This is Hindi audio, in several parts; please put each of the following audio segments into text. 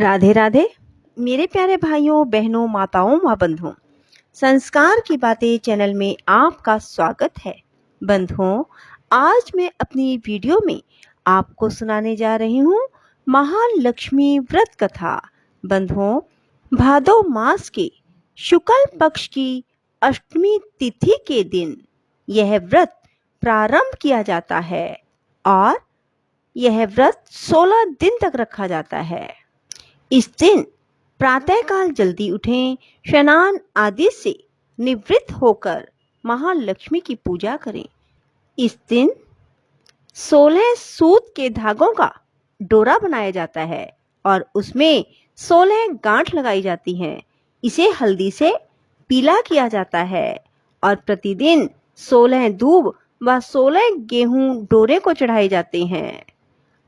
राधे राधे मेरे प्यारे भाइयों बहनों माताओं माँ बंधुओं। संस्कार की बातें चैनल में आपका स्वागत है। बंधुओं, आज मैं अपनी वीडियो में आपको सुनाने जा रही हूँ महालक्ष्मी व्रत कथा। बंधुओं, भादो मास के शुक्ल पक्ष की अष्टमी तिथि के दिन यह व्रत प्रारंभ किया जाता है और यह व्रत 16 दिन तक रखा जाता है। इस दिन प्रातःकाल जल्दी उठें, स्नान आदि से निवृत्त होकर महालक्ष्मी की पूजा करें। इस दिन 16 सूत के धागों का डोरा बनाया जाता है और उसमें 16 गांठ लगाई जाती हैं। इसे हल्दी से पीला किया जाता है और प्रतिदिन 16 दूब व 16 गेहूं डोरे को चढ़ाए जाते हैं।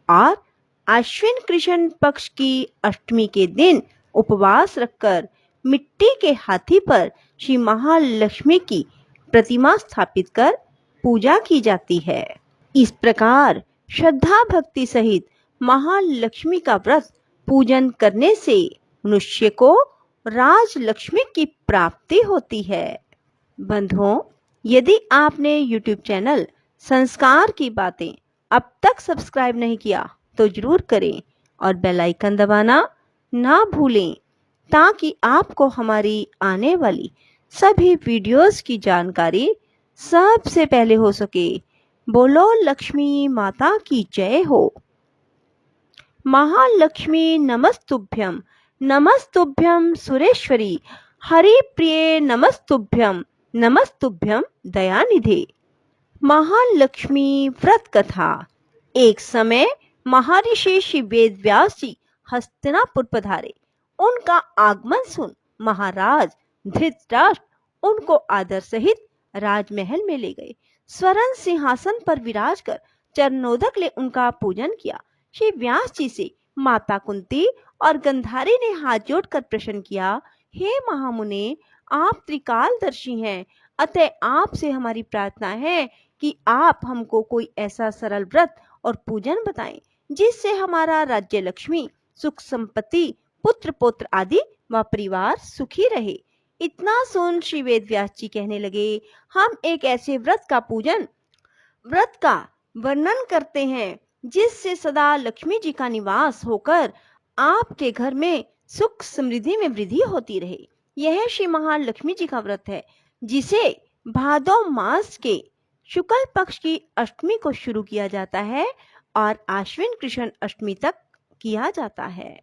और आश्विन कृष्ण पक्ष की अष्टमी के दिन उपवास रखकर मिट्टी के हाथी पर श्री महालक्ष्मी की प्रतिमा स्थापित कर पूजा की जाती है। इस प्रकार श्रद्धा भक्ति सहित महालक्ष्मी का व्रत पूजन करने से मनुष्य को राजलक्ष्मी की प्राप्ति होती है। बंधुओं, यदि आपने YouTube चैनल संस्कार की बातें अब तक सब्सक्राइब नहीं किया तो जरूर करें और बेल आइकन दबाना ना भूलें ताकि आपको हमारी आने वाली सभी वीडियोस की जानकारी सबसे पहले हो सके। बोलो लक्ष्मी माता की जय हो। महालक्ष्मी नमस्तुभ्यं, नमस्तुभ्यं सुरेश्वरी, हरि प्रिये नमस्तुभ्यं, नमस्तुभ्यं दयानिधे। महालक्ष्मी व्रत कथा। एक समय महर्षि श्री वेद व्यास जी हस्तिनापुर पधारे। उनका आगमन सुन महाराज धृतराष्ट्र उनको आदर सहित राजमहल में ले गए। स्वर्ण सिंहासन पर विराज कर चरणोदक ले उनका पूजन किया। श्री व्यास जी से माता कुंती और गंधारी ने हाथ जोड़कर प्रश्न किया, हे महामुने, आप त्रिकालदर्शी हैं, अतः आपसे हमारी प्रार्थना है कि आप हमको कोई ऐसा सरल व्रत और पूजन बताएं जिससे हमारा राज्य लक्ष्मी, सुख संपत्ति, पुत्र पौत्र आदि व परिवार सुखी रहे। इतना सुन श्री वेद व्यास जी कहने लगे, हम एक ऐसे व्रत का वर्णन करते हैं जिससे सदा लक्ष्मी जी का निवास होकर आपके घर में सुख समृद्धि में वृद्धि होती रहे। यह श्री महालक्ष्मी जी का व्रत है जिसे भादो मास के शुक्ल पक्ष की अष्टमी को शुरू किया जाता है और आश्विन कृष्ण अष्टमी तक किया जाता है।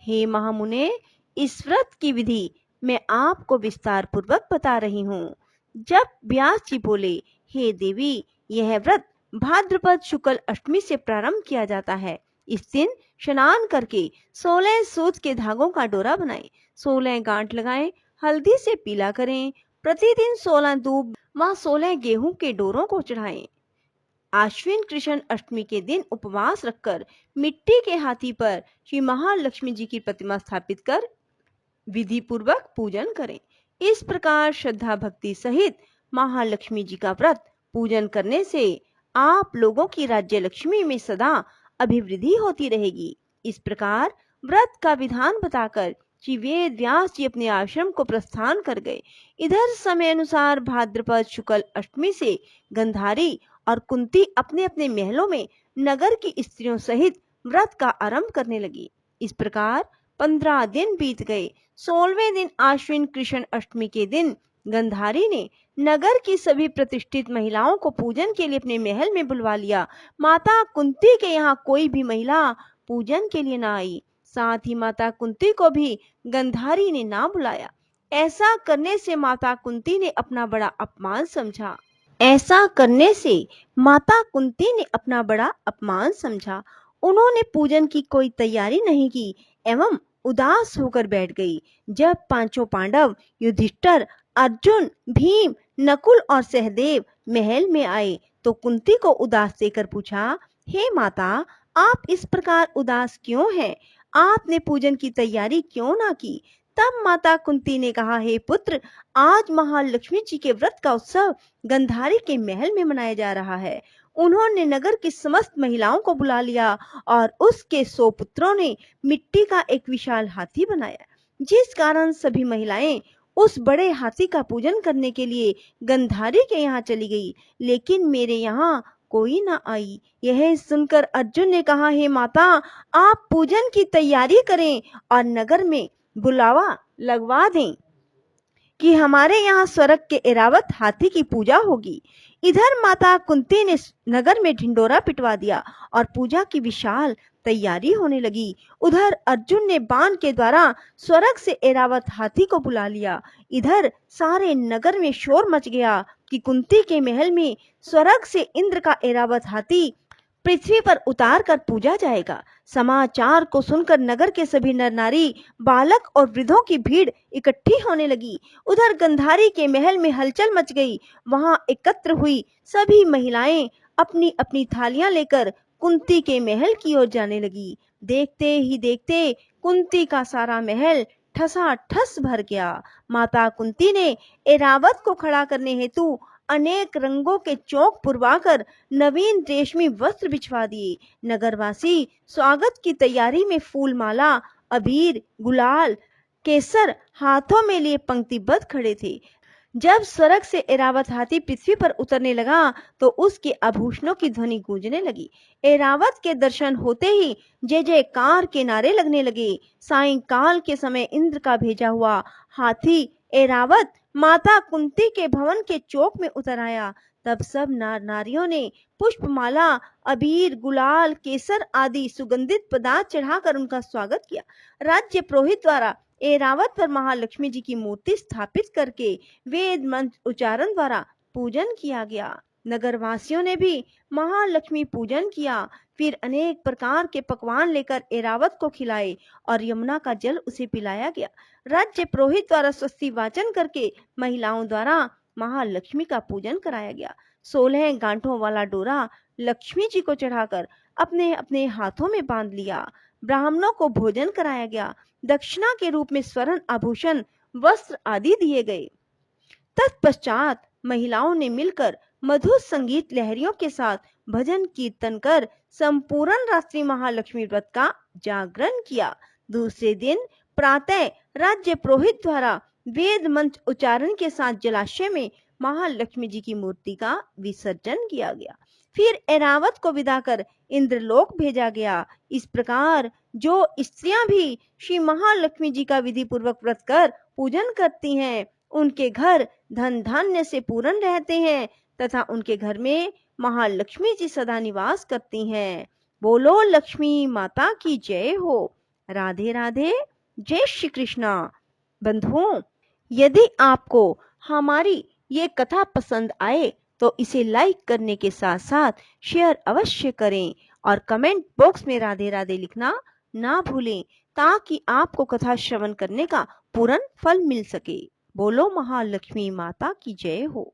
हे महामुने, इस व्रत की विधि मैं आपको विस्तार पूर्वक बता रही हूँ। जब व्यास जी बोले, हे देवी, यह व्रत भाद्रपद शुक्ल अष्टमी से प्रारंभ किया जाता है। इस दिन स्नान करके 16 सूत के धागों का डोरा बनाएं, 16 गांठ लगाएं, हल्दी से पीला करें, प्रतिदिन 16 दूब व 16 गेहूं के डोरों को चढ़ाएं। आश्विन कृष्ण अष्टमी के दिन उपवास रखकर मिट्टी के हाथी पर श्री महालक्ष्मी जी की प्रतिमा स्थापित कर विधि पूर्वक पूजन करें। इस प्रकार श्रद्धा भक्ति सहित महालक्ष्मी जी का व्रत पूजन करने से आप लोगों की राज्य लक्ष्मी में सदा अभिवृद्धि होती रहेगी। इस प्रकार व्रत का विधान बताकर श्री वेद व्यास जी अपने आश्रम को प्रस्थान कर गए। इधर समय अनुसार भाद्रपद शुक्ल अष्टमी से गंधारी और कुंती अपने अपने महलों में नगर की स्त्रियों सहित व्रत का आरंभ करने लगी। इस प्रकार 15 दिन बीत गए। 16वें दिन आश्विन कृष्ण अष्टमी के दिन गंधारी ने नगर की सभी प्रतिष्ठित महिलाओं को पूजन के लिए अपने महल में बुलवा लिया। माता कुंती के यहाँ कोई भी महिला पूजन के लिए ना आई। साथ ही माता कुंती को भी गंधारी ने ना बुलाया। ऐसा करने से माता कुंती ने अपना बड़ा अपमान समझा। उन्होंने पूजन की कोई तैयारी नहीं की एवं उदास होकर बैठ गई। जब पांचों पांडव युधिष्ठिर, अर्जुन, भीम, नकुल और सहदेव महल में आए तो कुंती को उदास देखकर पूछा, हे माता, आप इस प्रकार उदास क्यों हैं? आपने पूजन की तैयारी क्यों ना की? तब माता कुंती ने कहा, हे पुत्र, आज महालक्ष्मी जी के व्रत का उत्सव गंधारी के महल में मनाया जा रहा है। उन्होंने नगर की समस्त महिलाओं को बुला लिया और उसके 100 पुत्रों ने मिट्टी का एक विशाल हाथी बनाया, जिस कारण सभी महिलाएं उस बड़े हाथी का पूजन करने के लिए गंधारी के यहाँ चली गई, लेकिन मेरे यहाँ कोई ना आई। यह सुनकर अर्जुन ने कहा, हे माता, आप पूजन की तैयारी करें और नगर में बुलावा लगवा दें कि हमारे यहाँ स्वर्ग के ऐरावत हाथी की पूजा होगी। इधर माता कुंती ने नगर में ढिंडोरा पिटवा दिया और पूजा की विशाल तैयारी होने लगी। उधर अर्जुन ने बाण के द्वारा स्वर्ग से ऐरावत हाथी को बुला लिया। इधर सारे नगर में शोर मच गया कि कुंती के महल में स्वर्ग से इंद्र का ऐरावत हाथी पृथ्वी पर उतार कर पूजा जाएगा। समाचार को सुनकर नगर के सभी नर नारी, बालक और वृद्धों की भीड़ इकट्ठी होने लगी। उधर गंधारी के महल में हलचल मच गई। वहां एकत्र हुई सभी महिलाएं अपनी अपनी थालियां लेकर कुंती के महल की ओर जाने लगी। देखते ही देखते कुंती का सारा महल ठसाठस भर गया। माता कुंती ने ऐरावत को खड़ा करने हेतु अनेक रंगों के चौक पुरवाकर नवीन रेशमी वस्त्र बिछवा दिए। नगरवासी स्वागत की तैयारी में फूल माला, अबीर, गुलाल, केसर हाथों में लिए पंक्तिबद्ध खड़े थे। जब स्वर्ग से ऐरावत हाथी पृथ्वी पर उतरने लगा तो उसके आभूषणों की ध्वनि गूंजने लगी। ऐरावत के दर्शन होते ही जय जयकार के नारे लगने लगे। सायंकाल के समय इंद्र का भेजा हुआ हाथी ऐरावत माता कुंती के भवन के चौक में उतर आया। तब सब नारियों ने पुष्पमाला, अबीर, गुलाल, केसर आदि सुगंधित पदार्थ चढ़ाकर उनका स्वागत किया। राज्य पुरोहित द्वारा ऐरावत पर महालक्ष्मी जी की मूर्ति स्थापित करके वेद मंत्र उच्चारण द्वारा पूजन किया गया। नगरवासियों ने भी महालक्ष्मी पूजन किया। फिर अनेक प्रकार के पकवान लेकर ऐरावत को खिलाए और यमुना का जल उसे पिलाया गया। राज्य पुरोहित द्वारा स्वस्ति वाचन करके महिलाओं द्वारा महालक्ष्मी का पूजन कराया गया। 16 गांठों वाला डोरा लक्ष्मी जी को चढ़ाकर अपने अपने हाथों में बांध लिया। ब्राह्मणों को भोजन कराया गया। दक्षिणा के रूप में स्वर्ण आभूषण, वस्त्र आदि दिए गए। तत्पश्चात महिलाओं ने मिलकर मधुर संगीत लहरियों के साथ भजन कीर्तन कर संपूर्ण रात्रि महालक्ष्मी व्रत का जागरण किया। दूसरे दिन प्रातः राज्य पुरोहित द्वारा वेद मंत्र उच्चारण के साथ जलाशय में महालक्ष्मी जी की मूर्ति का विसर्जन किया गया। फिर ऐरावत को विदा कर इंद्रलोक भेजा गया। इस प्रकार जो स्त्रियां भी श्री महालक्ष्मी जी का विधि पूर्वक व्रत कर पूजन करती हैं, उनके घर धन धान्य से पूर्ण रहते हैं तथा उनके घर में महालक्ष्मी जी सदा निवास करती हैं। बोलो लक्ष्मी माता की जय हो। राधे राधे। जय श्री कृष्णा। बंधुओं, यदि आपको हमारी ये कथा पसंद आए तो इसे लाइक करने के साथ साथ शेयर अवश्य करें और कमेंट बॉक्स में राधे राधे लिखना ना भूलें, ताकि आपको कथा श्रवण करने का पूर्ण फल मिल सके। बोलो महालक्ष्मी माता की जय हो।